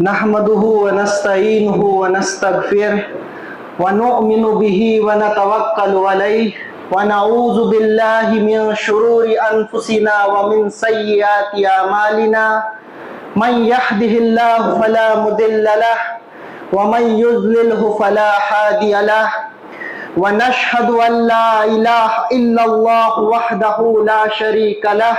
نحمده ونستعينه ونستغفره ونؤمن به ونتوكل عليه ونعوذ بالله من شرور أنفسنا ومن سيئات أعمالنا من يهده الله فلا مضل له ومن يضلله فلا هادي له ونشهد أن لا إله إلا الله وحده لا شريك له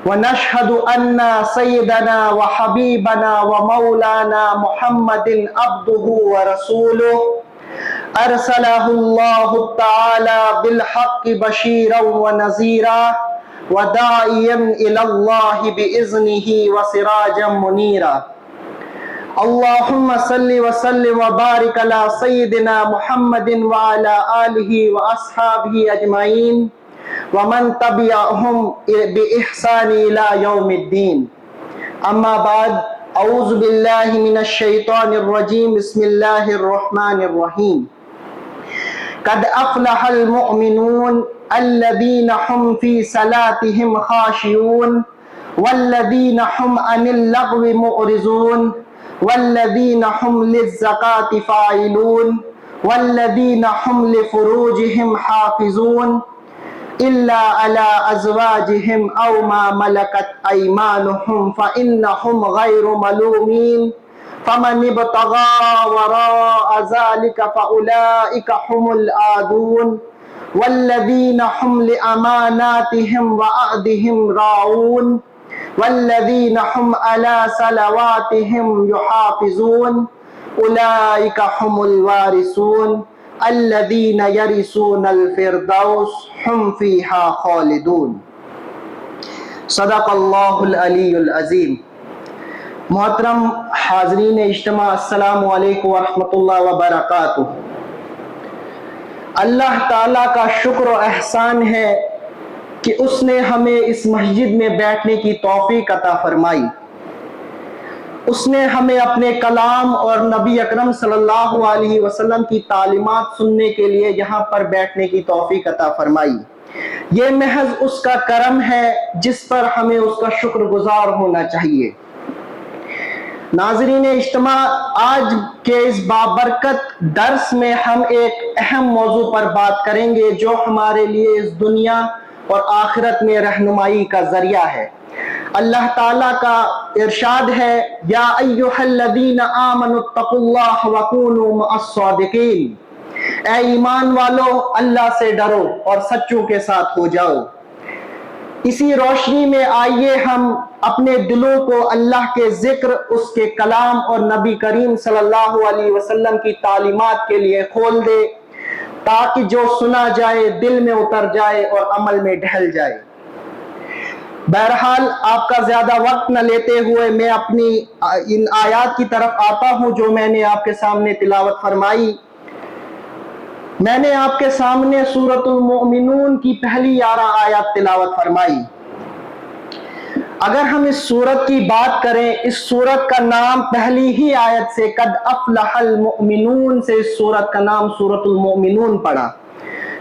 ونشهد أن سيدنا وحبيبنا ومولانا محمد عبده ورسوله أرسله الله تعالى بالحق بشيرا ونذيرا وداعيا إلى الله بإذنه وسراجا منيرا اللهم صل وسلم وبارك على سيدنا محمد وعلى آله وأصحابه أجمعين ومن تبعهم بإحسان إلى يوم الدين أما بعد أعوذ بالله من الشيطان الرجيم بسم الله الرحمن الرحيم قد أفلح المؤمنون الذين هم في صلاتهم خاشعون والذين هم عن اللغو معرضون والذين هم للزكاة فاعلون والذين هم لفروجهم حافظون إلا على أزواجهم أو ما ملكت أيمانهم فإنهم غير ملومين فمن ابتغى وراء ذلك فأولئك هم العادون والذين هم لأماناتهم وعهدهم راعون والذين هم على صلواتهم يحافظون أولئك هم الوارثون الذين يرثون الفردوس هم فيها خالدون صدق اللہ العلی العظیم۔ محترم حاضرین اجتماع، السلام علیکم ورحمۃ اللہ وبرکاتہ۔ اللہ تعالیٰ کا شکر و احسان ہے کہ اس نے ہمیں اس مسجد میں بیٹھنے کی توفیق عطا فرمائی۔ اس نے ہمیں اپنے کلام اور نبی اکرم صلی اللہ علیہ وسلم کی تعلیمات سننے کے لیے یہاں پر بیٹھنے کی توفیق عطا فرمائی۔ یہ محض اس کا کرم ہے جس پر ہمیں اس کا شکر گزار ہونا چاہیے۔ ناظرین اجتماع، آج کے اس بابرکت درس میں ہم ایک اہم موضوع پر بات کریں گے جو ہمارے لیے اس دنیا اور آخرت میں رہنمائی کا ذریعہ ہے۔ اللہ تعالیٰ کا ارشاد ہے، یا ایھا الذین آمنوا اتقوا اللہ وکونوا مع الصادقین، اے ایمان والو اللہ سے ڈرو اور سچوں کے ساتھ ہو جاؤ۔ اسی روشنی میں آئیے ہم اپنے دلوں کو اللہ کے ذکر، اس کے کلام اور نبی کریم صلی اللہ علیہ وسلم کی تعلیمات کے لیے کھول دے تاکہ جو سنا جائے دل میں اتر جائے اور عمل میں ڈھل جائے۔ بہرحال آپ کا زیادہ وقت نہ لیتے ہوئے میں اپنی ان آیات کی طرف آتا ہوں جو میں نے آپ کے سامنے تلاوت فرمائی۔ میں نے آپ کے سامنے سورۃ المؤمنون کی پہلی 11 آیات تلاوت فرمائی۔ اگر ہم اس سورت کی بات کریں، اس سورت کا نام پہلی ہی آیت سے قد افلح المؤمنون سے اس سورت کا نام سورۃ المؤمنون پڑا،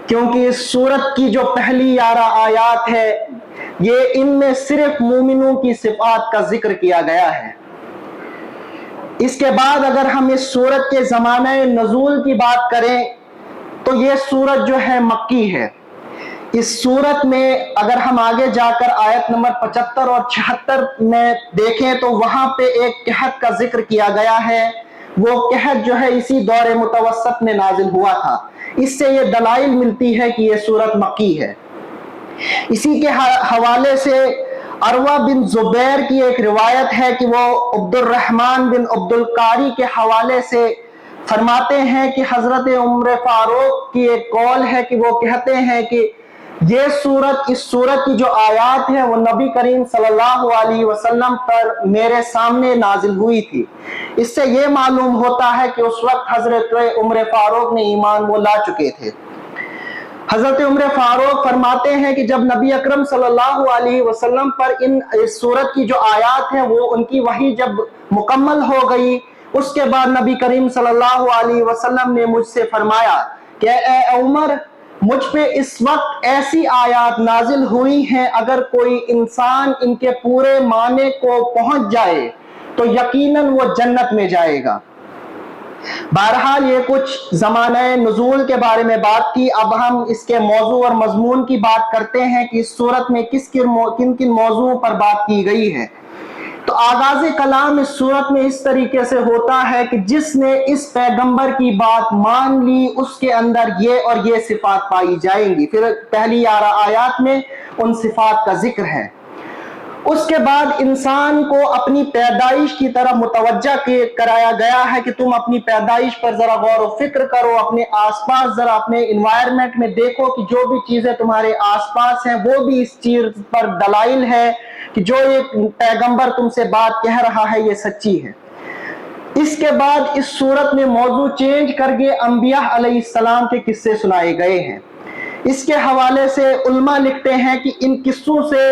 کیونکہ اس سورت کی جو پہلی 11 آیات ہے یہ ان میں صرف مومنوں کی صفات کا ذکر کیا گیا ہے۔ اس کے بعد اگر ہم اس سورت کے زمانہ نزول کی بات کریں تو یہ سورت جو ہے مکی ہے۔ اس سورت میں اگر ہم آگے جا کر آیت نمبر 75 اور 76 میں دیکھیں تو وہاں پہ ایک قحط کا ذکر کیا گیا ہے۔ وہ قحط جو ہے اسی دور متوسط میں نازل ہوا تھا۔ اس سے یہ دلائل ملتی ہے کہ یہ سورت مکی ہے۔ اسی کے حوالے سے عروہ بن زبیر کی ایک روایت ہے کہ وہ عبد الرحمن بن عبد القاری کے حوالے سے فرماتے ہیں کہ حضرت عمر فاروق کی ایک قول ہے کہ وہ کہتے ہیں کہ یہ سورت، اس سورت کی جو آیات ہیں وہ نبی کریم صلی اللہ علیہ وسلم پر میرے سامنے نازل ہوئی تھی۔ اس سے یہ معلوم ہوتا ہے کہ اس وقت حضرت عمر فاروق نے ایمان وہ لا چکے تھے۔ حضرت عمر فاروق فرماتے ہیں کہ جب نبی اکرم صلی اللہ علیہ وسلم پر اس سورت کی جو آیات ہیں وہ ان کی وحی جب مکمل ہو گئی، اس کے بعد نبی کریم صلی اللہ علیہ وسلم نے مجھ سے فرمایا کہ اے عمر، مجھ پہ اس وقت ایسی آیات نازل ہوئی ہیں، اگر کوئی انسان ان کے پورے معنی کو پہنچ جائے تو یقیناً وہ جنت میں جائے گا۔ بہرحال یہ کچھ زمانہ نزول کے بارے میں بات تھی۔ اب ہم اس کے موضوع اور مضمون کی بات کرتے ہیں کہ اس سورت میں کن کن موضوعوں پر بات کی گئی ہے۔ تو آغاز کلام اس سورت میں اس طریقے سے ہوتا ہے کہ جس نے اس پیغمبر کی بات مان لی اس کے اندر یہ اور یہ صفات پائی جائیں گی۔ پھر پہلی 11 آیات میں ان صفات کا ذکر ہے۔ اس کے بعد انسان کو اپنی پیدائش کی طرف متوجہ کرایا گیا ہے کہ تم اپنی پیدائش پر ذرا غور و فکر کرو، اپنے آس پاس ذرا اپنے انوائرمنٹ میں دیکھو کہ جو بھی چیزیں تمہارے آس پاس ہیں وہ بھی اس چیز پر دلائل ہے کہ جو یہ پیغمبر تم سے بات کہہ رہا ہے یہ سچی ہے۔ اس کے بعد اس صورت میں موضوع چینج کر کے انبیاء علیہ السلام کے قصے سنائے گئے ہیں۔ اس کے حوالے سے علماء لکھتے ہیں کہ ان قصوں سے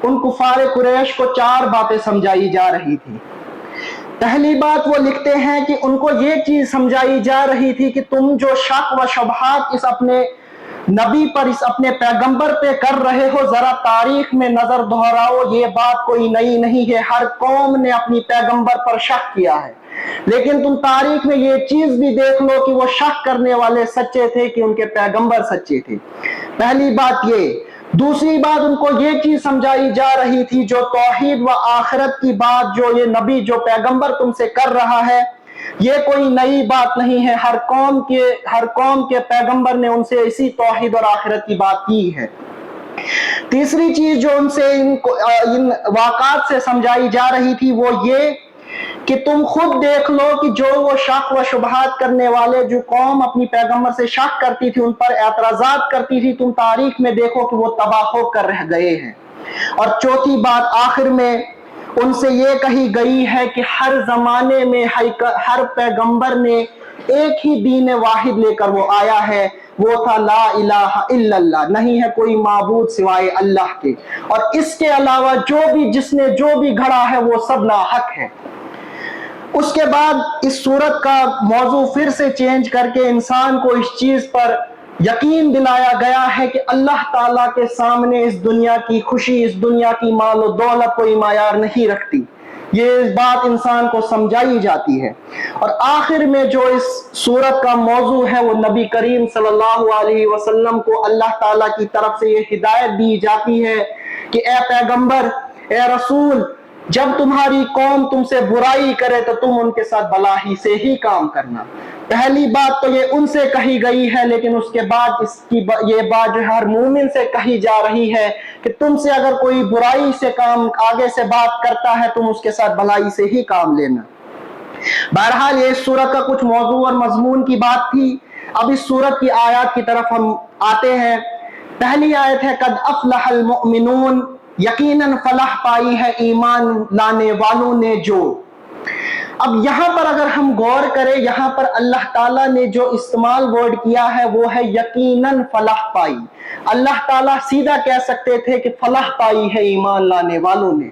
ان کفار قریش کو 4 باتیں سمجھائی جا رہی تھی۔ پہلی بات وہ لکھتے ہیں کہ ان کو یہ چیز سمجھائی جا رہی تھی کہ تم جو شک و شبہات اس اپنے نبی پر، اس اپنے پیغمبر پہ کر رہے ہو، ذرا تاریخ میں نظر دہراؤ، یہ بات کوئی نئی نہیں ہے، ہر قوم نے اپنی پیغمبر پر شک کیا ہے، لیکن تم تاریخ میں یہ چیز بھی دیکھ لو کہ وہ شک کرنے والے سچے تھے کہ ان کے پیغمبر سچے تھے۔ پہلی بات یہ۔ دوسری بات ان کو یہ چیز سمجھائی جا رہی تھی جو توحید و آخرت کی بات جو یہ نبی جو پیغمبر تم سے کر رہا ہے یہ کوئی نئی بات نہیں ہے، ہر قوم کے پیغمبر نے ان سے اسی توحید اور آخرت کی بات کی ہے۔ تیسری چیز جو ان سے ان واقعات سے سمجھائی جا رہی تھی وہ یہ کہ تم خود دیکھ لو کہ جو وہ شک و شبہات کرنے والے جو قوم اپنی پیغمبر سے شک کرتی تھی، ان پر اعتراضات کرتی تھی، تم تاریخ میں دیکھو کہ وہ تباہ ہو کر رہ گئے ہیں۔ اور چوتھی بات آخر میں ان سے یہ کہی گئی ہے کہ ہر زمانے میں ہر پیغمبر نے ایک ہی دین واحد لے کر وہ آیا ہے، وہ تھا لا الہ الا اللہ، نہیں ہے کوئی معبود سوائے اللہ کے، اور اس کے علاوہ جس نے جو بھی گھڑا ہے وہ سب ناحق ہے۔ اس کے بعد اس صورت کا موضوع پھر سے چینج کر کے انسان کو اس چیز پر یقین دلایا گیا ہے کہ اللہ تعالیٰ کے سامنے اس دنیا کی خوشی، اس دنیا کی مال و دولت کوئی معیار نہیں رکھتی۔ یہ بات انسان کو سمجھائی جاتی ہے۔ اور آخر میں جو اس صورت کا موضوع ہے وہ نبی کریم صلی اللہ علیہ وسلم کو اللہ تعالیٰ کی طرف سے یہ ہدایت دی جاتی ہے کہ اے پیغمبر، اے رسول، جب تمہاری قوم تم سے برائی کرے تو تم ان کے ساتھ بھلائی سے ہی کام کرنا۔ پہلی بات تو یہ ان سے کہی گئی ہے، لیکن اس کے بعد یہ بات جو ہر مومن سے کہی جا رہی ہے کہ تم سے اگر کوئی برائی سے کام آگے سے بات کرتا ہے تم اس کے ساتھ بھلائی سے ہی کام لینا۔ بہرحال یہ اس سورت کا کچھ موضوع اور مضمون کی بات تھی۔ اب اس سورت کی آیات کی طرف ہم آتے ہیں۔ پہلی آیت ہے قد افلح المؤمنون، یقیناً فلاح پائی ہے ایمان لانے والوں نے جو۔ اب یہاں پر اگر ہم غور کریں، یہاں پر اللہ تعالیٰ نے جو استعمال ورڈ کیا ہے وہ ہے یقیناً فلاح پائی۔ اللہ تعالیٰ سیدھا کہہ سکتے تھے کہ فلاح پائی ہے ایمان لانے والوں نے،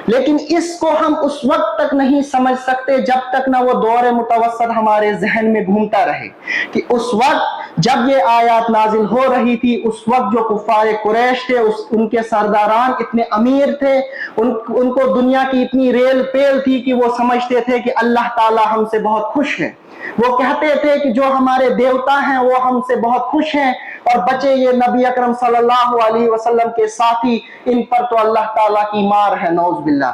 لیکن اس کو ہم اس وقت تک نہیں سمجھ سکتے جب تک نہ وہ دور متوسط ہمارے ذہن میں گھومتا رہے کہ اس وقت جب یہ آیات نازل ہو رہی تھی اس وقت جو کفار قریش تھے ان کے سرداران اتنے امیر تھے، ان کو دنیا کی اتنی ریل پیل تھی کہ وہ سمجھتے تھے کہ اللہ تعالیٰ ہم سے بہت خوش ہے۔ وہ کہتے تھے کہ جو ہمارے دیوتا ہیں وہ ہم سے بہت خوش ہیں، اور بچے یہ نبی اکرم صلی اللہ علیہ وسلم کے ساتھی، ان پر تو اللہ تعالیٰ کی مار ہے، نعوذ باللہ۔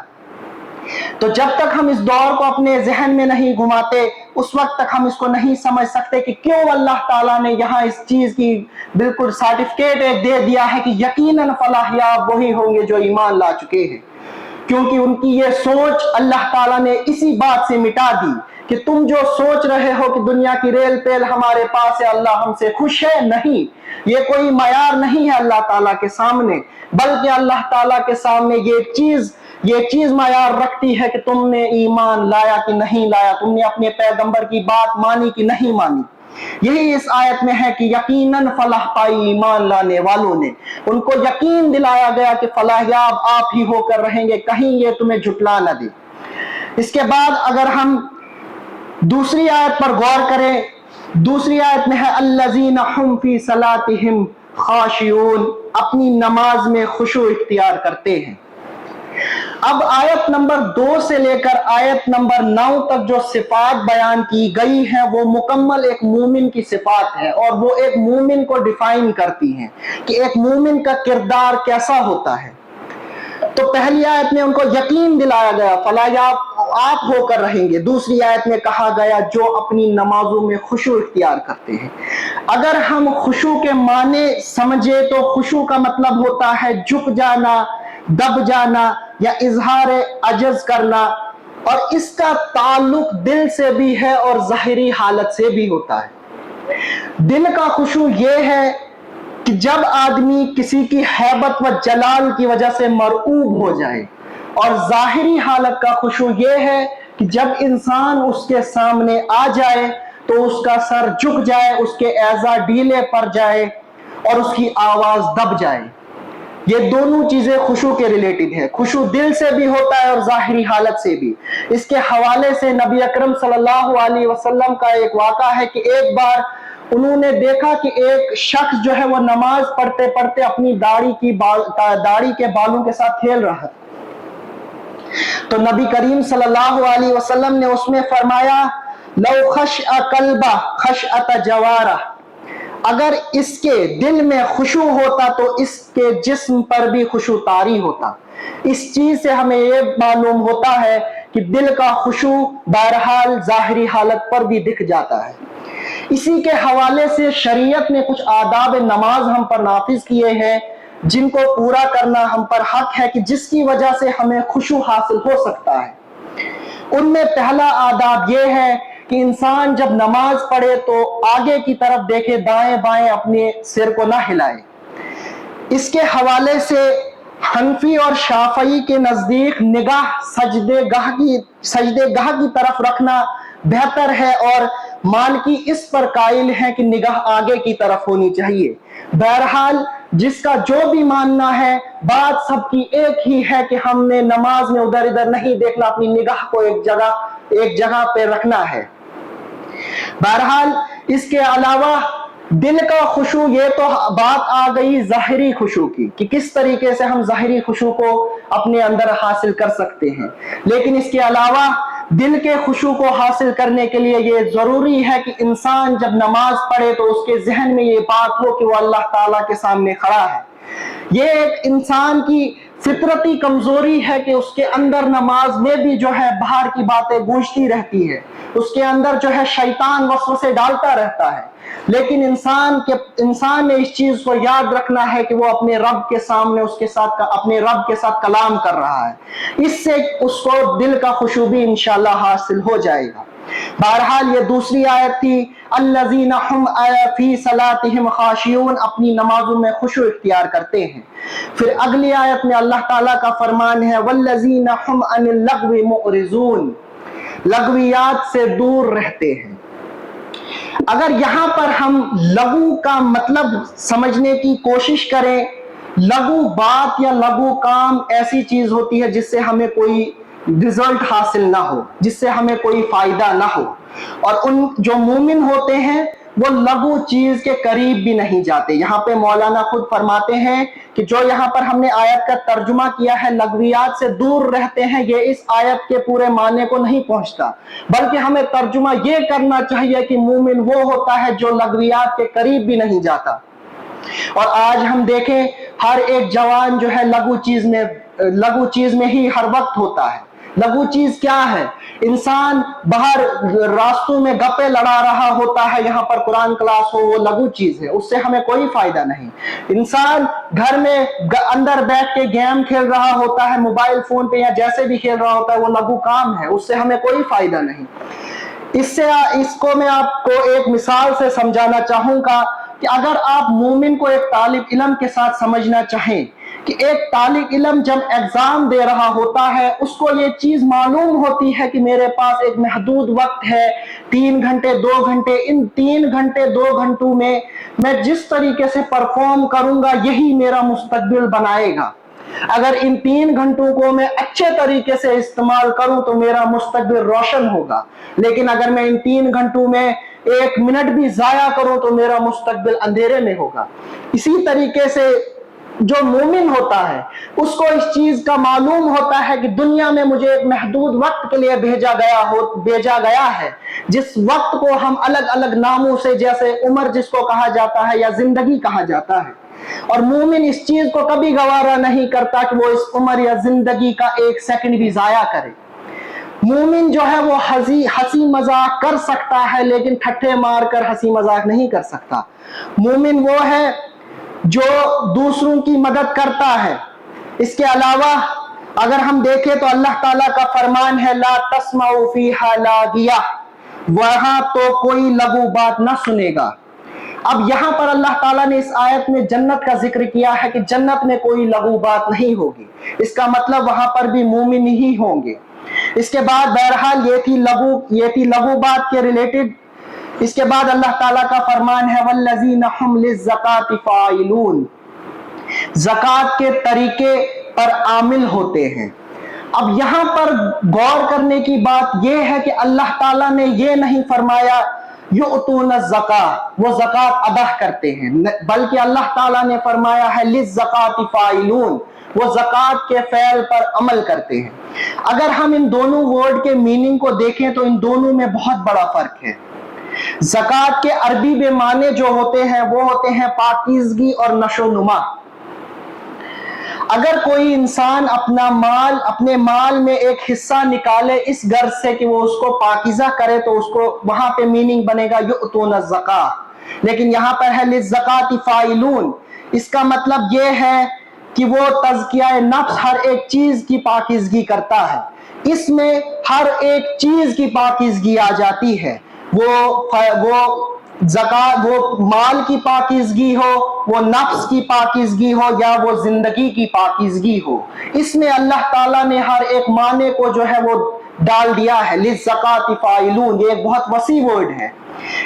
تو جب تک ہم اس دور کو اپنے ذہن میں نہیں گھماتے اس وقت تک ہم اس کو نہیں سمجھ سکتے کہ کیوں اللہ تعالیٰ نے یہاں اس چیز کی بالکل سرٹیفکیٹ ایک دے دیا ہے کہ یقیناً فلاح یاب وہی ہوں گے جو ایمان لا چکے ہیں، کیونکہ ان کی یہ سوچ اللہ تعالیٰ نے اسی بات سے مٹا دی کہ تم جو سوچ رہے ہو کہ دنیا کی ریل پیل ہمارے پاس ہے، اللہ ہم سے خوش ہے، نہیں، یہ کوئی معیار نہیں ہے اللہ تعالیٰ کے سامنے، بلکہ اللہ تعالیٰ کے سامنے یہ چیز معیار رکھتی ہے کہ تم نے ایمان لایا کہ نہیں لایا، تم نے اپنے پیغمبر کی بات مانی کہ نہیں مانی۔ یہی اس آیت میں ہے کہ یقیناً فلاح پائی ایمان لانے والوں نے، ان کو یقین دلایا گیا کہ فلاح یاب آپ ہی ہو کر رہیں گے، کہیں یہ تمہیں جھٹلا نہ دے۔ اس کے بعد اگر ہم دوسری آیت پر غور کریں، دوسری آیت میں ہے الذین هم فی صلاتہم خاشعون، اپنی نماز میں خشوع اختیار کرتے ہیں۔ اب آیت نمبر 2 سے لے کر آیت نمبر 9 تک جو صفات بیان کی گئی ہیں وہ مکمل ایک مومن کی صفات ہے، اور وہ ایک مومن کو ڈیفائن کرتی ہیں کہ ایک مومن کا کردار کیسا ہوتا ہے۔ تو پہلی آیت میں ان کو یقین دلایا گیا فلا آپ ہو کر رہیں گے، دوسری آیت میں کہا گیا جو اپنی نمازوں میں خشوع اختیار کرتے ہیں۔ اگر ہم خشوع کے معنی سمجھے تو خشوع کا مطلب ہوتا ہے جھک جانا، دب جانا یا اظہار عجز کرنا، اور اس کا تعلق دل سے بھی ہے اور ظاہری حالت سے بھی ہوتا ہے۔ دل کا خشوع یہ ہے کہ جب آدمی کسی کی ہیبت و جلال کی وجہ سے مرعوب ہو جائے، اور ظاہری حالت کا خشوع یہ ہے کہ جب انسان اس کے سامنے آ جائے تو اس کا سر جھک جائے، اس کے اعضاء ڈھیلے پڑ جائے اور اس کی آواز دب جائے۔ یہ دونوں چیزیں خشوع کے ریلیٹڈ ہے، خشوع دل سے بھی ہوتا ہے اور ظاہری حالت سے بھی۔ اس کے حوالے سے نبی اکرم صلی اللہ علیہ وسلم کا ایک واقعہ ہے کہ ایک بار انہوں نے دیکھا کہ ایک شخص جو ہے وہ نماز پڑھتے پڑھتے اپنی داڑھی کے بالوں کے ساتھ کھیل رہا ہے۔ تو نبی کریم صلی اللہ علیہ وسلم نے اس میں فرمایا لو خشع قلبہ خشعت جوارہ، اگر اس کے دل میں خشوع ہوتا تو اس کے جسم پر بھی خشوع طاری ہوتا۔ اس چیز سے ہمیں یہ معلوم ہوتا ہے کہ دل کا خشوع بہرحال ظاہری حالت پر بھی دکھ جاتا ہے۔ اسی کے حوالے سے شریعت نے کچھ آداب نماز ہم پر نافذ کیے ہیں جن کو پورا کرنا ہم پر حق ہے، کہ جس کی وجہ سے ہمیں خشوع حاصل ہو سکتا ہے۔ ان میں پہلا آداب یہ ہے کہ انسان جب نماز پڑھے تو آگے کی طرف دیکھے، دائیں بائیں اپنے سر کو نہ ہلائے۔ اس کے حوالے سے حنفی اور شافعی کے نزدیک نگاہ سجدے گاہ کی طرف رکھنا بہتر ہے، اور مالکی اس پر قائل ہیں کہ نگاہ آگے کی طرف ہونی چاہیے۔ بہرحال جس کا جو بھی ماننا ہے، بات سب کی ایک ہی ہے کہ ہم نے نماز میں ادھر ادھر نہیں دیکھنا، اپنی نگاہ کو ایک جگہ پہ رکھنا ہے۔ بہرحال اس کے علاوہ دل کا خشوع، یہ تو بات آ گئی ظاہری خشوع کی کہ کس طریقے سے ہم ظاہری خشوع کو اپنے اندر حاصل کر سکتے ہیں، لیکن اس کے علاوہ دل کے خشوع کو حاصل کرنے کے لیے یہ ضروری ہے کہ انسان جب نماز پڑھے تو اس کے ذہن میں یہ بات ہو کہ وہ اللہ تعالیٰ کے سامنے کھڑا ہے۔ یہ ایک انسان کی فطرتی کمزوری ہے کہ اس کے اندر نماز میں بھی جو ہے باہر کی باتیں گونجتی رہتی ہے، اس کے اندر جو ہے شیطان وسوسے ڈالتا رہتا ہے، لیکن انسان نے اس چیز کو یاد رکھنا ہے کہ وہ اپنے رب کے سامنے اپنے رب کے ساتھ کلام کر رہا ہے۔ اس سے اس کو دل کا خشوع بھی انشاءاللہ حاصل ہو جائے گا۔ بہرحال یہ دوسری آیت تھی الذین هم فی صلاتہم خاشعون، اپنی نمازوں میں خشوع اختیار کرتے ہیں۔ پھر اگلی آیت میں اللہ تعالیٰ کا فرمان ہے والذین هم عن اللغو معرضون، لغویات سے دور رہتے ہیں۔ اگر یہاں پر ہم لغو کا مطلب سمجھنے کی کوشش کریں، لغو بات یا لغو کام ایسی چیز ہوتی ہے جس سے ہمیں کوئی رزلٹ حاصل نہ ہو، جس سے ہمیں کوئی فائدہ نہ ہو، اور ان جو مومن ہوتے ہیں وہ لغو چیز کے قریب بھی نہیں جاتے۔ یہاں پہ مولانا خود فرماتے ہیں کہ جو یہاں پر ہم نے آیت کا ترجمہ کیا ہے لغویات سے دور رہتے ہیں، یہ اس آیت کے پورے معنی کو نہیں پہنچتا، بلکہ ہمیں ترجمہ یہ کرنا چاہیے کہ مومن وہ ہوتا ہے جو لغویات کے قریب بھی نہیں جاتا۔ اور آج ہم دیکھیں ہر ایک جوان جو ہے لغو چیز میں ہی ہر وقت ہوتا ہے۔ لغو چیز کیا ہے؟ انسان باہر راستوں میں گپے لڑا رہا ہوتا ہے، یہاں پر قرآن کلاس ہو، وہ لغو چیز ہے، اس سے ہمیں کوئی فائدہ نہیں۔ انسان گھر میں اندر بیٹھ کے گیم کھیل رہا ہوتا ہے، موبائل فون پہ یا جیسے بھی کھیل رہا ہوتا ہے، وہ لغو کام ہے، اس سے ہمیں کوئی فائدہ نہیں۔ اس کو میں آپ کو ایک مثال سے سمجھانا چاہوں گا کہ اگر آپ مومن کو ایک طالب علم کے ساتھ سمجھنا چاہیں کہ ایک طالب علم جب ایگزام دے رہا ہوتا ہے، اس کو یہ چیز معلوم ہوتی ہے کہ میرے پاس ایک محدود وقت ہے، 3 گھنٹے 2 گھنٹے، ان 3 گھنٹے 2 گھنٹوں میں میں جس طریقے سے پرفارم کروں گا یہی میرا مستقبل بنائے گا۔ اگر ان 3 گھنٹوں کو میں اچھے طریقے سے استعمال کروں تو میرا مستقبل روشن ہوگا، لیکن اگر میں ان 3 گھنٹوں میں 1 منٹ بھی ضائع کروں تو میرا مستقبل اندھیرے میں ہوگا۔ اسی طریقے سے جو مومن ہوتا ہے اس کو اس چیز کا معلوم ہوتا ہے کہ دنیا میں مجھے ایک محدود وقت کے لیے بھیجا گیا ہے، جس وقت کو ہم الگ الگ ناموں سے، جیسے عمر جس کو کہا جاتا ہے یا زندگی کہا جاتا ہے، اور مومن اس چیز کو کبھی گوارا نہیں کرتا کہ وہ اس عمر یا زندگی کا ایک سیکنڈ بھی ضائع کرے۔ مومن جو ہے وہ ہنسی مذاق کر سکتا ہے لیکن ٹھٹھے مار کر ہنسی مذاق نہیں کر سکتا۔ مومن وہ ہے جو دوسروں کی مدد کرتا ہے۔ اس کے علاوہ اگر ہم دیکھیں تو اللہ تعالیٰ کا فرمان ہے لا تسمعوا فیہا لاغیہ، وہاں تو کوئی لغو بات نہ سنے گا۔ اب یہاں پر اللہ تعالیٰ نے اس آیت میں جنت کا ذکر کیا ہے کہ جنت میں کوئی لغو بات نہیں ہوگی، اس کا مطلب وہاں پر بھی مومن ہی ہوں گے۔ اس کے بعد بہرحال یہ تھی لغو بات کے ریلیٹڈ۔ اس کے بعد اللہ تعالیٰ کا فرمان ہے والذین ھم للزکاۃ فاعلون، زکوٰۃ کے طریقے پر عامل ہوتے ہیں۔ اب یہاں پر غور کرنے کی بات یہ ہے کہ اللہ تعالیٰ نے یہ نہیں فرمایا یؤتون الزکاۃ، وہ زکوٰۃ ادا کرتے ہیں، بلکہ اللہ تعالیٰ نے فرمایا ہے للزکاۃ فاعلون، وہ زکوٰۃ کے فعل پر عمل کرتے ہیں۔ اگر ہم ان دونوں ورڈ کے میننگ کو دیکھیں تو ان دونوں میں بہت بڑا فرق ہے۔ زکوٰۃ کے عربی میں معنی جو ہوتے ہیں وہ ہوتے ہیں پاکیزگی اور نشو و نما۔ اگر کوئی انسان اپنے مال میں ایک حصہ نکالے اس غرض سے کہ وہ اس کو پاکیزہ کرے تو اس کو وہاں پہ میننگ بنے گا یؤتون الزکاۃ، لیکن یہاں پر ہے للزکاۃ فاعلون، اس کا مطلب یہ ہے کہ وہ تزکیہ نفس ہر ایک چیز کی پاکیزگی کرتا ہے۔ اس میں ہر ایک چیز کی پاکیزگی آ جاتی ہے، وہ زکوٰۃ، وہ مال کی پاکیزگی ہو، وہ نفس کی پاکیزگی ہو، یا وہ زندگی کی پاکیزگی ہو۔ اس میں اللہ تعالیٰ نے ہر ایک معنی کو جو ہے وہ ڈال دیا ہے۔ للزکاۃ فاعلون یہ ایک بہت وسیع ورڈ ہے۔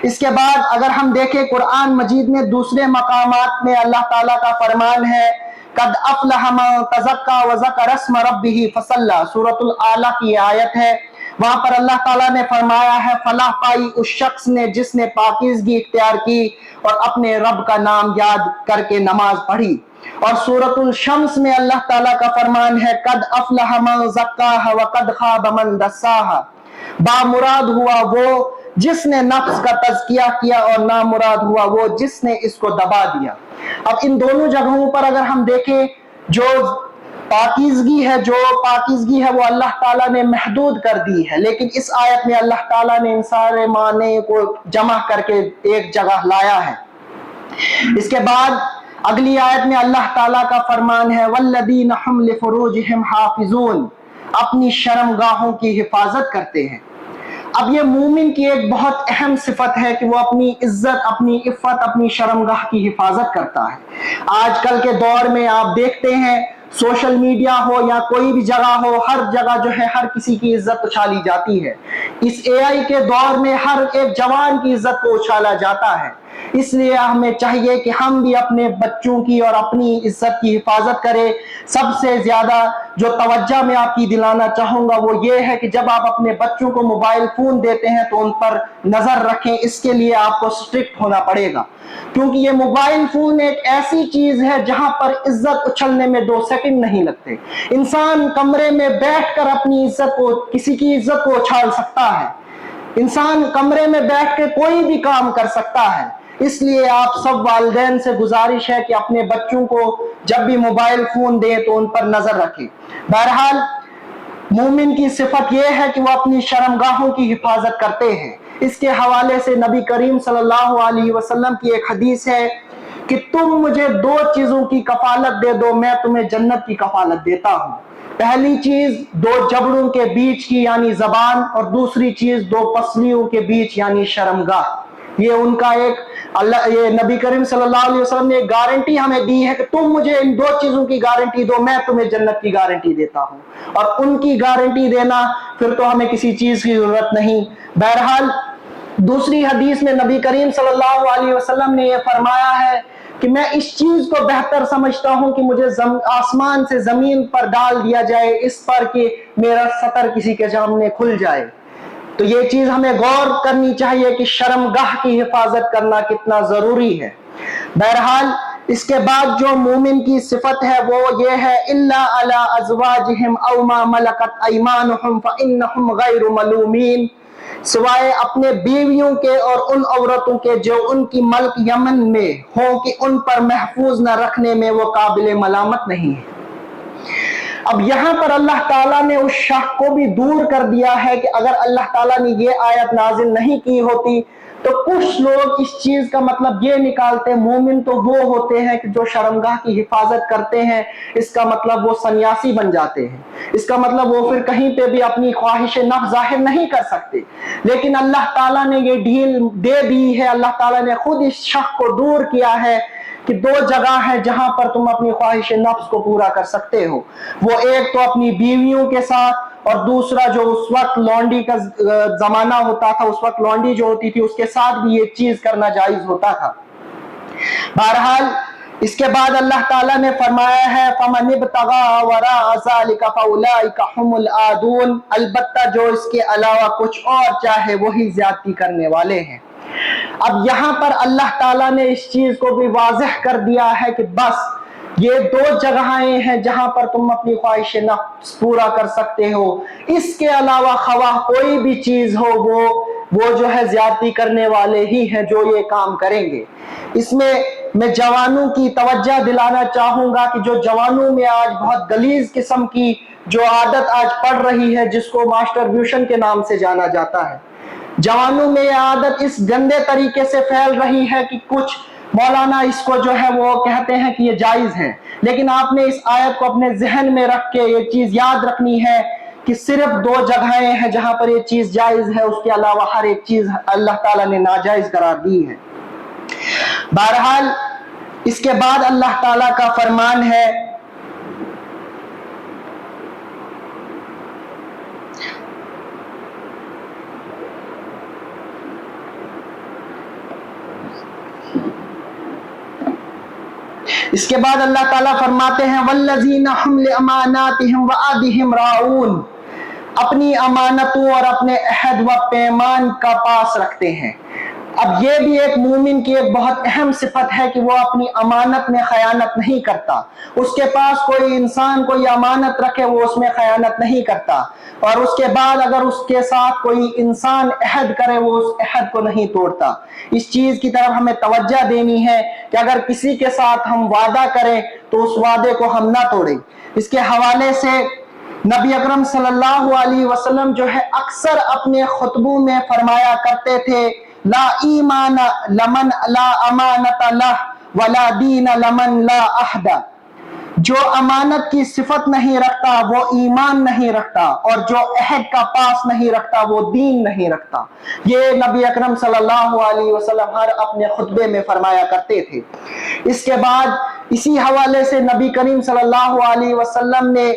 اس کے بعد اگر ہم دیکھیں قرآن مجید میں دوسرے مقامات میں اللہ تعالیٰ کا فرمان ہے قد افلح من تزکیٰ وذکر اسم ربہ فصلی، سورۃ الاعلیٰ کی آیت ہے۔ وہاں پر اللہ تعالیٰ نے فرمایا ہے فلاح پائی اس شخص نے جس نے پاکیزگی اختیار کی اور اپنے رب کا نام یاد کر کے نماز پڑھی۔ اور سورۃ الشمس میں اللہ تعالیٰ کا فرمان ہے قد افلح من زکاھا وقد خاب من دساھا، بامراد ہوا وہ جس نے نفس کا تزکیہ کیا اور نامراد ہوا وہ جس نے اس کو دبا دیا۔ اب ان دونوں جگہوں پر اگر ہم دیکھیں جو پاکیزگی ہے وہ اللہ تعالیٰ نے محدود کر دی ہے، لیکن اس آیت میں اللہ تعالیٰ نے ان سارے معنی کو جمع کر کے ایک جگہ لایا ہے۔ اس کے بعد اگلی آیت میں اللہ تعالیٰ کا فرمان ہے والذین ھم لفروجہم حافظون، اپنی شرمگاہوں کی حفاظت کرتے ہیں۔ اب یہ مومن کی ایک بہت اہم صفت ہے کہ وہ اپنی عزت، اپنی عفت، اپنی شرمگاہ کی حفاظت کرتا ہے۔ آج کل کے دور میں آپ دیکھتے ہیں سوشل میڈیا ہو یا کوئی بھی جگہ ہو، ہر جگہ جو ہے ہر کسی کی عزت اچھالی جاتی ہے۔ اس اے آئی کے دور میں ہر ایک جوان کی عزت کو اچھالا جاتا ہے، اس لیے ہمیں چاہیے کہ ہم بھی اپنے بچوں کی اور اپنی عزت کی حفاظت کریں۔ سب سے زیادہ جو توجہ میں آپ کی دلانا چاہوں گا وہ یہ ہے کہ جب آپ اپنے بچوں کو موبائل فون دیتے ہیں تو ان پر نظر رکھیں، اس کے لیے آپ کو سٹرکٹ ہونا پڑے گا، کیونکہ یہ موبائل فون ایک ایسی چیز ہے جہاں پر عزت اچھلنے میں 2 سیکنڈ نہیں لگتے۔ انسان کمرے میں بیٹھ کر اپنی عزت کو، کسی کی عزت کو اچھال سکتا ہے، انسان کمرے میں بیٹھ کے کوئی بھی کام کر سکتا ہے۔ اس لیے آپ سب والدین سے گزارش ہے کہ اپنے بچوں کو جب بھی موبائل فون دیں تو ان پر نظر رکھیں۔ بہرحال مومن کی صفت یہ ہے کہ وہ اپنی شرمگاہوں کی حفاظت کرتے ہیں۔ اس کے حوالے سے نبی کریم صلی اللہ علیہ وسلم کی ایک حدیث ہے کہ تم مجھے 2 چیزوں کی کفالت دے دو، میں تمہیں جنت کی کفالت دیتا ہوں۔ پہلی چیز 2 جبڑوں کے بیچ کی یعنی زبان، اور دوسری چیز 2 پسلیوں کے بیچ یعنی شرمگاہ۔ یہ ان کا یہ نبی کریم صلی اللہ علیہ وسلم نے ایک گارنٹی ہمیں دی ہے کہ تم مجھے ان 2 چیزوں کی گارنٹی دو، میں تمہیں جنت کی گارنٹی دیتا ہوں۔ اور ان کی گارنٹی دینا پھر تو ہمیں کسی چیز کی ضرورت نہیں۔ بہرحال دوسری حدیث میں نبی کریم صلی اللہ علیہ وسلم نے یہ فرمایا ہے کہ میں اس چیز کو بہتر سمجھتا ہوں کہ مجھے آسمان سے زمین پر ڈال دیا جائے اس پر کہ میرا سطر کسی کے سامنے کھل جائے۔ تو یہ چیز ہمیں غور کرنی چاہیے کہ شرمگاہ کی حفاظت کرنا کتنا ضروری ہے۔ بہرحال اس کے بعد جو مومن کی صفت ہے وہ یہ ہے الا علی ازواجہم او ما ملکت ایمانہم فانہم غیر ملومین، سوائے اپنے بیویوں کے اور ان عورتوں کے جو ان کی ملک یمن میں ہوں کہ ان پر محفوظ نہ رکھنے میں وہ قابل ملامت نہیں ہے۔ اب یہاں پر اللہ تعالیٰ نے اس شک کو بھی دور کر دیا ہے کہ اگر اللہ تعالیٰ نے یہ آیت نازل نہیں کی ہوتی تو کچھ لوگ اس چیز کا مطلب یہ نکالتے مومن تو وہ ہوتے ہیں کہ جو شرمگاہ کی حفاظت کرتے ہیں، اس کا مطلب وہ سنیاسی بن جاتے ہیں، اس کا مطلب وہ پھر کہیں پہ بھی اپنی خواہش نفس ظاہر نہیں کر سکتے۔ لیکن اللہ تعالیٰ نے یہ ڈھیل دے دی ہے، اللہ تعالیٰ نے خود اس شک کو دور کیا ہے کہ دو جگہ ہے جہاں پر تم اپنی خواہش نفس کو پورا کر سکتے ہو، وہ ایک تو اپنی بیویوں کے ساتھ، اور دوسرا جو اس وقت لونڈی کا زمانہ ہوتا تھا، اس وقت لونڈی جو ہوتی تھی اس کے ساتھ بھی یہ چیز کرنا جائز ہوتا تھا۔ بہرحال اس کے بعد اللہ تعالیٰ نے فرمایا ہے فَمَنِ ابْتَغَىٰ وَرَاءَ ذَلِكَ فَأُولَٰئِكَ هُمُ الْعَادُونَ، البتہ جو اس کے علاوہ کچھ اور چاہے وہی زیادتی کرنے والے ہیں۔ اب یہاں پر اللہ تعالیٰ نے اس چیز کو بھی واضح کر دیا ہے کہ بس یہ دو جگہیں ہیں جہاں پر تم اپنی خواہش نفس پورا کر سکتے ہو، اس کے علاوہ خواہ کوئی بھی چیز ہو وہ جو ہے زیادتی کرنے والے ہی ہیں جو یہ کام کریں گے۔ اس میں جوانوں کی توجہ دلانا چاہوں گا کہ جو جوانوں میں آج بہت غلیظ قسم کی جو عادت آج پڑ رہی ہے جس کو ماسٹربیوشن کے نام سے جانا جاتا ہے، جوانوں میں یہ عادت اس گندے طریقے سے پھیل رہی ہے کہ کچھ مولانا اس کو جو ہے وہ کہتے ہیں کہ یہ جائز ہے، لیکن آپ نے اس آیت کو اپنے ذہن میں رکھ کے یہ چیز یاد رکھنی ہے کہ صرف دو جگہیں ہیں جہاں پر یہ چیز جائز ہے، اس کے علاوہ ہر ایک چیز اللہ تعالیٰ نے ناجائز قرار دی ہے۔ بہرحال اس کے بعد اللہ تعالیٰ کا فرمان ہے اس کے بعد اللہ تعالیٰ فرماتے ہیں وَالَّذِينَ هُمْ لِأَمَانَاتِهِمْ وَعَهْدِهِمْ رَاعُونَ، اپنی امانتوں اور اپنے عہد و پیمان کا پاس رکھتے ہیں۔ اب یہ بھی ایک مومن کی ایک بہت اہم صفت ہے کہ وہ اپنی امانت میں خیانت نہیں کرتا، اس کے پاس کوئی انسان کوئی امانت رکھے وہ اس میں خیانت نہیں کرتا، اور اس کے بعد اگر اس کے ساتھ کوئی انسان عہد کرے وہ اس عہد کو نہیں توڑتا۔ اس چیز کی طرف ہمیں توجہ دینی ہے کہ اگر کسی کے ساتھ ہم وعدہ کریں تو اس وعدے کو ہم نہ توڑیں۔ اس کے حوالے سے نبی اکرم صلی اللہ علیہ وسلم جو ہے اکثر اپنے خطبوں میں فرمایا کرتے تھے لا ایمان لمن لا امانت لہ ولا دین لمن لا عہد، جو امانت کی صفت نہیں رکھتا وہ ایمان نہیں رکھتا، اور جو عہد کا پاس نہیں رکھتا وہ دین نہیں رکھتا۔ یہ نبی اکرم صلی اللہ علیہ وسلم ہر اپنے خطبے میں فرمایا کرتے تھے۔ اس کے بعد اسی حوالے سے نبی کریم صلی اللہ علیہ وسلم نے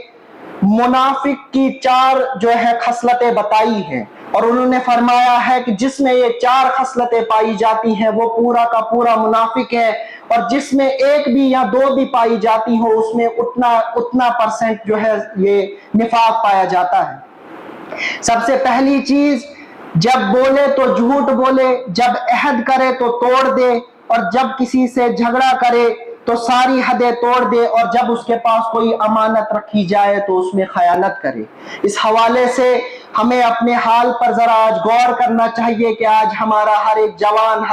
منافق کی 4 جو ہے خصلتیں بتائی ہیں، اور انہوں نے فرمایا ہے کہ جس میں یہ 4 خصلتیں پائی جاتی ہیں وہ پورا کا پورا منافق ہے، اور جس میں 1 بھی یا 2 بھی پائی جاتی ہو اس میں اتنا % جو ہے یہ نفاق پایا جاتا ہے۔ سب سے پہلی چیز، جب بولے تو جھوٹ بولے، جب عہد کرے تو توڑ دے، اور جب کسی سے جھگڑا کرے تو ساری حدیں توڑ دے، اور جب اس کے پاس کوئی امانت رکھی جائے تو اس میں خیانت کرے۔ اس حوالے سے ہمیں اپنے حال پر ذرا آج غور کرنا چاہیے کہ آج ہمارا ہر ایک جوان،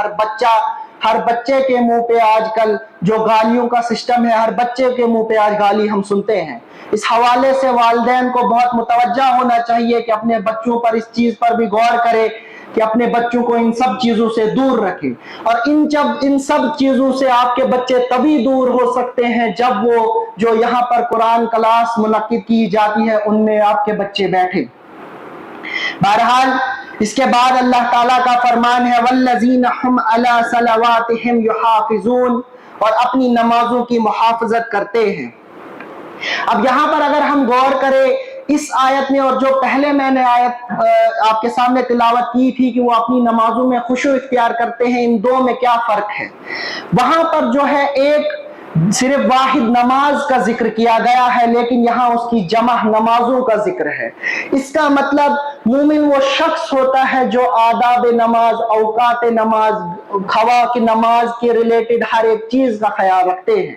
ہر بچے کے منہ پہ آج کل جو گالیوں کا سسٹم ہے، ہر بچے کے منہ پہ آج گالی ہم سنتے ہیں۔ اس حوالے سے والدین کو بہت متوجہ ہونا چاہیے کہ اپنے بچوں پر اس چیز پر بھی غور کرے کہ اپنے بچوں کو ان سب چیزوں سے دور رکھے، اور ان سب چیزوں سے آپ کے بچے تبھی دور ہو سکتے ہیں جب وہ جو یہاں پر قرآن کلاس منعقد کی جاتی ہے ان میں آپ کے بچے بیٹھے۔ بہرحال اس کے بعد اللہ تعالیٰ کا فرمان ہے وَالَّذِينَ هُمْ عَلَىٰ صَلَوَاتِهِمْ يُحَافِظُونَ، اور اپنی نمازوں کی محافظت کرتے ہیں۔ اب یہاں پر اگر ہم غور کریں اس آیت میں اور جو پہلے میں نے آیت آپ کے سامنے تلاوت کی تھی کہ وہ اپنی نمازوں میں خشوع اختیار کرتے ہیں، ان دو میں کیا فرق ہے؟ وہاں پر جو ہے ایک صرف واحد نماز کا ذکر کیا گیا ہے، لیکن یہاں اس کی جمع نمازوں کا ذکر ہے۔ اس کا مطلب مومن وہ شخص ہوتا ہے جو آداب نماز، اوقات نماز، خوا کی نماز کے ریلیٹڈ ہر ایک چیز کا خیال رکھتے ہیں۔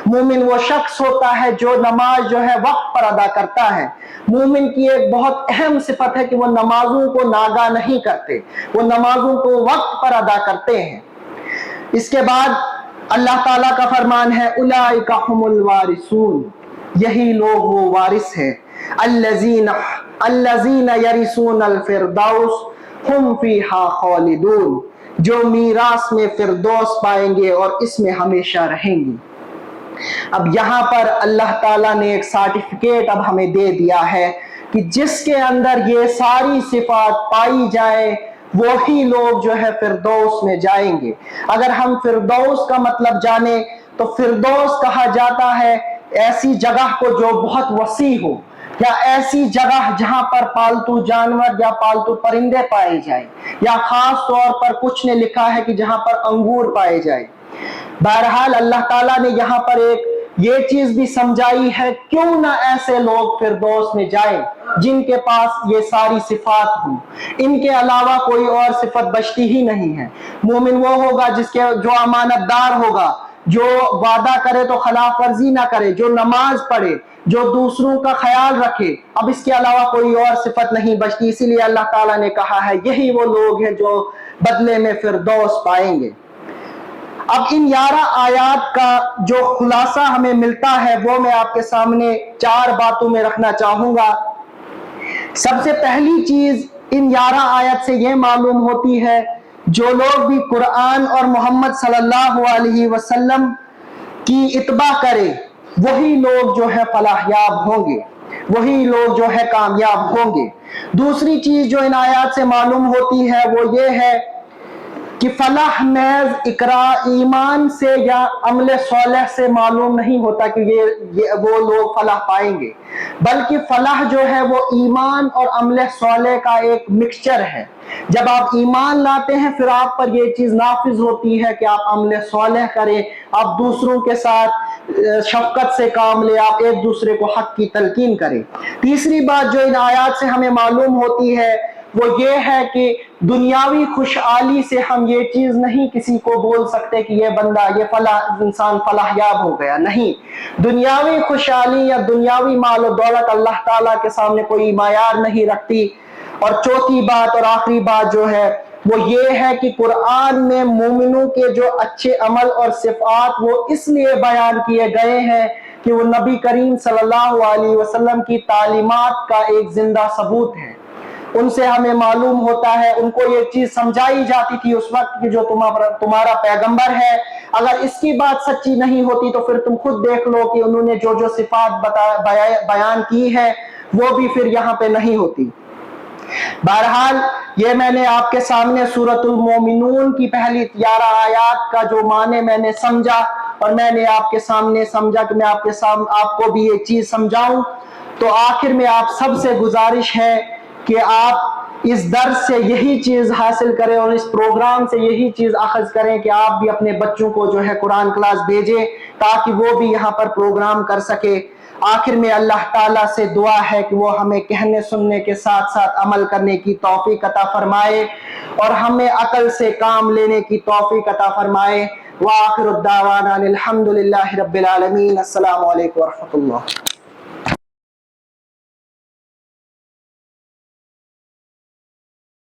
مومن وہ شخص ہوتا ہے جو نماز جو ہے وقت پر ادا کرتا ہے۔ مومن کی ایک بہت اہم صفت ہے کہ وہ نمازوں کو ناگا نہیں کرتے، وہ نمازوں کو وقت پر ادا کرتے ہیں۔ اس کے بعد اللہ تعالیٰ کا فرمان ہے اولئک هم الوارثون، یہی لوگ وہ وارث ہیں، الذین یرثون الفردوس هم فیہا خالدون، جو میراث میں فردوس پائیں گے اور اس میں ہمیشہ رہیں گے۔ اب یہاں پر اللہ تعالیٰ نے ایک سرٹیفکیٹ اب ہمیں دے دیا ہے کہ جس کے اندر یہ ساری صفات پائی جائے وہی لوگ جو ہے فردوس میں جائیں گے۔ اگر ہم فردوس کا مطلب جانیں تو فردوس کہا جاتا ہے ایسی جگہ کو جو بہت وسیع ہو، یا ایسی جگہ جہاں پر پالتو جانور یا پالتو پرندے پائے جائیں، یا خاص طور پر کچھ نے لکھا ہے کہ جہاں پر انگور پائے جائیں۔ بہرحال اللہ تعالیٰ نے یہاں پر ایک یہ چیز بھی سمجھائی ہے، کیوں نہ ایسے لوگ فردوس میں جائیں جن کے پاس یہ ساری صفات ہوں۔ ان کے علاوہ کوئی اور صفت بچتی ہی نہیں ہے۔ مومن وہ ہوگا جو امانت دار ہوگا، جو وعدہ کرے تو خلاف ورزی نہ کرے، جو نماز پڑھے، جو دوسروں کا خیال رکھے۔ اب اس کے علاوہ کوئی اور صفت نہیں بچتی، اسی لیے اللہ تعالیٰ نے کہا ہے یہی وہ لوگ ہیں جو بدلے میں فردوس پائیں گے۔ اب ان 11 آیات کا جو خلاصہ ہمیں ملتا ہے وہ میں آپ کے سامنے 4 باتوں میں رکھنا چاہوں گا۔ سب سے پہلی چیز ان 11 آیات سے یہ معلوم ہوتی ہے، جو لوگ بھی قرآن اور محمد صلی اللہ علیہ وسلم کی اتباع کرے وہی لوگ جو ہے فلاح یاب ہوں گے، وہی لوگ جو ہے کامیاب ہوں گے۔ دوسری چیز جو ان آیات سے معلوم ہوتی ہے وہ یہ ہے کہ فلاح محض اقرا ایمان سے یا عمل صالح سے معلوم نہیں ہوتا کہ یہ وہ لوگ فلاح پائیں گے، بلکہ فلاح جو ہے وہ ایمان اور عمل صالح کا ایک مکسچر ہے۔ جب آپ ایمان لاتے ہیں پھر آپ پر یہ چیز نافذ ہوتی ہے کہ آپ عمل صالح کریں، آپ دوسروں کے ساتھ شفقت سے کام لیں، آپ ایک دوسرے کو حق کی تلقین کریں۔ تیسری بات جو ان آیات سے ہمیں معلوم ہوتی ہے وہ یہ ہے کہ دنیاوی خوشحالی سے ہم یہ چیز نہیں کسی کو بول سکتے کہ یہ بندہ، یہ فلاح انسان فلاح یاب ہو گیا، نہیں۔ دنیاوی خوشحالی یا دنیاوی مال و دولت اللہ تعالیٰ کے سامنے کوئی معیار نہیں رکھتی۔ اور چوتھی بات اور آخری بات جو ہے وہ یہ ہے کہ قرآن میں مومنوں کے جو اچھے عمل اور صفات وہ اس لیے بیان کیے گئے ہیں کہ وہ نبی کریم صلی اللہ علیہ وسلم کی تعلیمات کا ایک زندہ ثبوت ہے۔ ان سے ہمیں معلوم ہوتا ہے، ان کو یہ چیز سمجھائی جاتی تھی اس وقت کہ جو تمہارا پیغمبر ہے، اگر اس کی بات سچی نہیں ہوتی تو پھر تم خود دیکھ لو کہ انہوں نے جو صفات بیان کی ہے وہ بھی پھر یہاں پہ نہیں ہوتی۔ بہرحال یہ میں نے آپ کے سامنے سورۃ المومنون کی پہلی 11 آیات کا جو معنی میں نے سمجھا، اور میں نے آپ کے سامنے سمجھا کہ میں آپ کو بھی یہ چیز سمجھاؤں۔ تو آخر میں آپ سب سے گزارش ہے کہ آپ اس درس سے یہی چیز حاصل کریں اور اس پروگرام سے یہی چیز اخذ کریں کہ آپ بھی اپنے بچوں کو جو ہے قرآن کلاس بھیجیں تاکہ وہ بھی یہاں پر پروگرام کر سکے۔ آخر میں اللہ تعالیٰ سے دعا ہے کہ وہ ہمیں کہنے سننے کے ساتھ ساتھ عمل کرنے کی توفیق عطا فرمائے اور ہمیں عقل سے کام لینے کی توفیق عطا فرمائے۔ وآخر الدعوانا الحمد للہ رب العالمین۔ السلام علیکم ورحمۃ اللہ۔